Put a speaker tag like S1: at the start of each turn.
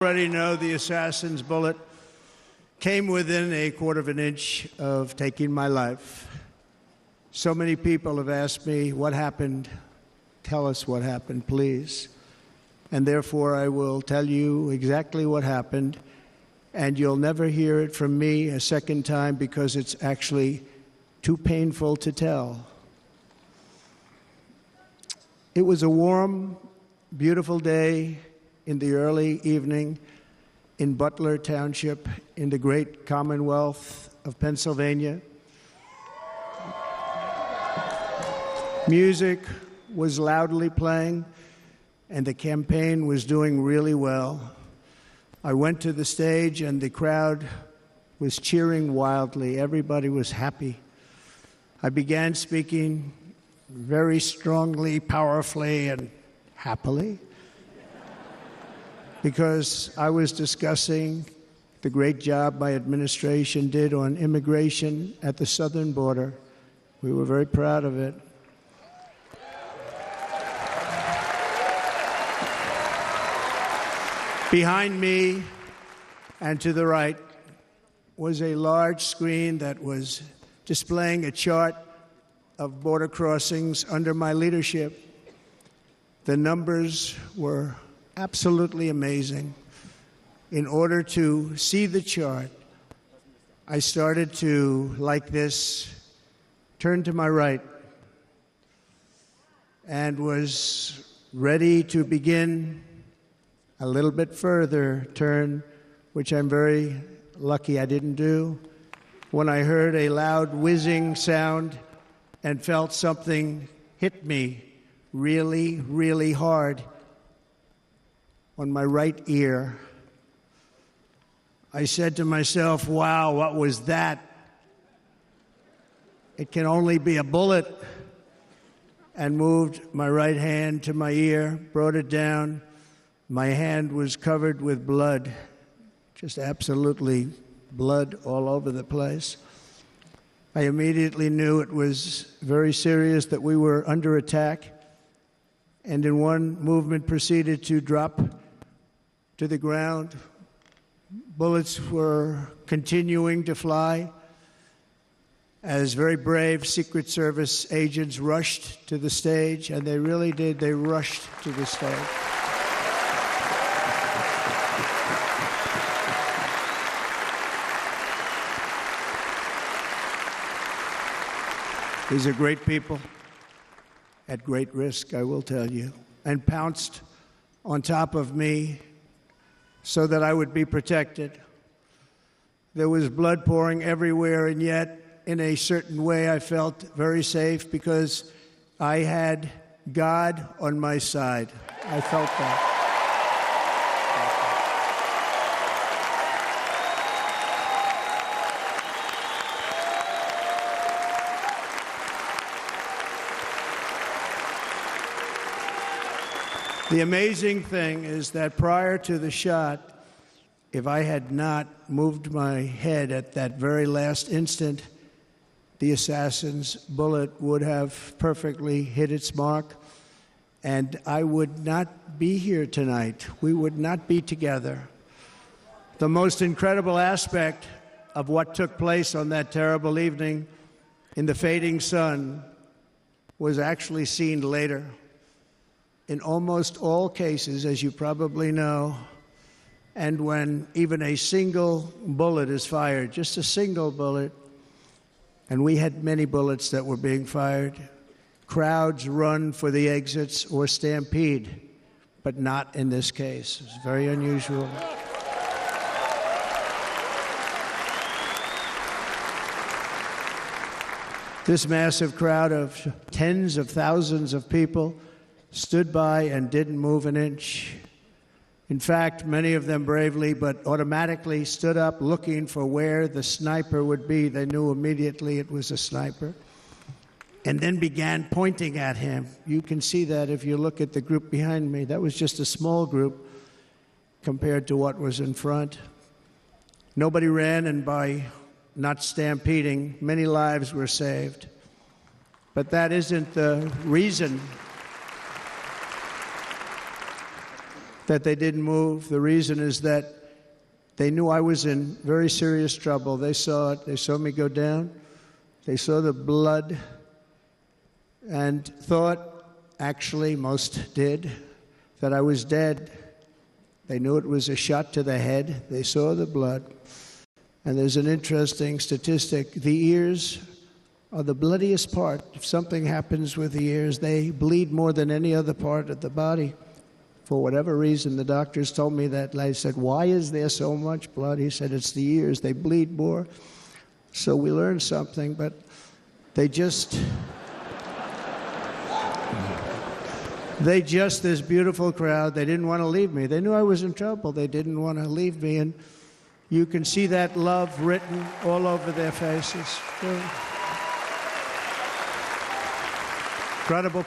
S1: Already know the assassin's bullet came within a quarter of an inch of taking my life. So many people have asked me, what happened? Tell us what happened, please. And therefore, I will tell you exactly what happened, and you'll never hear it from me a second time because it's actually too painful to tell. It was a warm, beautiful day in the early evening in Butler Township in the great Commonwealth of Pennsylvania. Music was loudly playing, and the campaign was doing really well. I went to the stage, and the crowd was cheering wildly. Everybody was happy. I began speaking very strongly, powerfully, and happily, because I was discussing the great job my administration did on immigration at the southern border. We were very proud of it. Behind me and to the right was a large screen that was displaying a chart of border crossings under my leadership. The numbers were absolutely amazing. In order to see the chart, I started to, like this, turn to my right and was ready to begin a little bit further turn, which I'm very lucky I didn't do, when I heard a loud whizzing sound and felt something hit me really, really hard on my right ear. I said to myself, wow, what was that? It can only be a bullet. And moved my right hand to my ear, brought it down. My hand was covered with blood, just absolutely blood all over the place. I immediately knew it was very serious, that we were under attack, and in one movement proceeded to drop to the ground. Bullets were continuing to fly as very brave Secret Service agents rushed to the stage, and they really did. They rushed to the stage. These are great people at great risk, I will tell you, and pounced on top of me so that I would be protected. There was blood pouring everywhere, and yet, in a certain way, I felt very safe because I had God on my side. I felt that. The amazing thing is that prior to the shot, if I had not moved my head at that very last instant, the assassin's bullet would have perfectly hit its mark, and I would not be here tonight. We would not be together. The most incredible aspect of what took place on that terrible evening in the fading sun was actually seen later. In almost all cases, as you probably know, and when even a single bullet is fired, just a single bullet, and we had many bullets that were being fired, crowds run for the exits or stampede, but not in this case. It's very unusual. This massive crowd of tens of thousands of people stood by and didn't move an inch. In fact, many of them bravely but automatically stood up looking for where the sniper would be. They knew immediately it was a sniper, and then began pointing at him. You can see that if you look at the group behind me. That was just a small group compared to what was in front. Nobody ran, and by not stampeding, many lives were saved. But that isn't the reason that they didn't move. The reason is that they knew I was in very serious trouble. They saw it. They saw me go down. They saw the blood and thought, actually, most did, that I was dead. They knew it was a shot to the head. They saw the blood. And there's an interesting statistic. The ears are the bloodiest part. If something happens with the ears, they bleed more than any other part of the body. For whatever reason, the doctors told me that. I said, why is there so much blood? He said, it's the ears. They bleed more. So we learned something, but they just, this beautiful crowd, they didn't want to leave me. They knew I was in trouble. They didn't want to leave me. And you can see that love written all over their faces. Incredible people.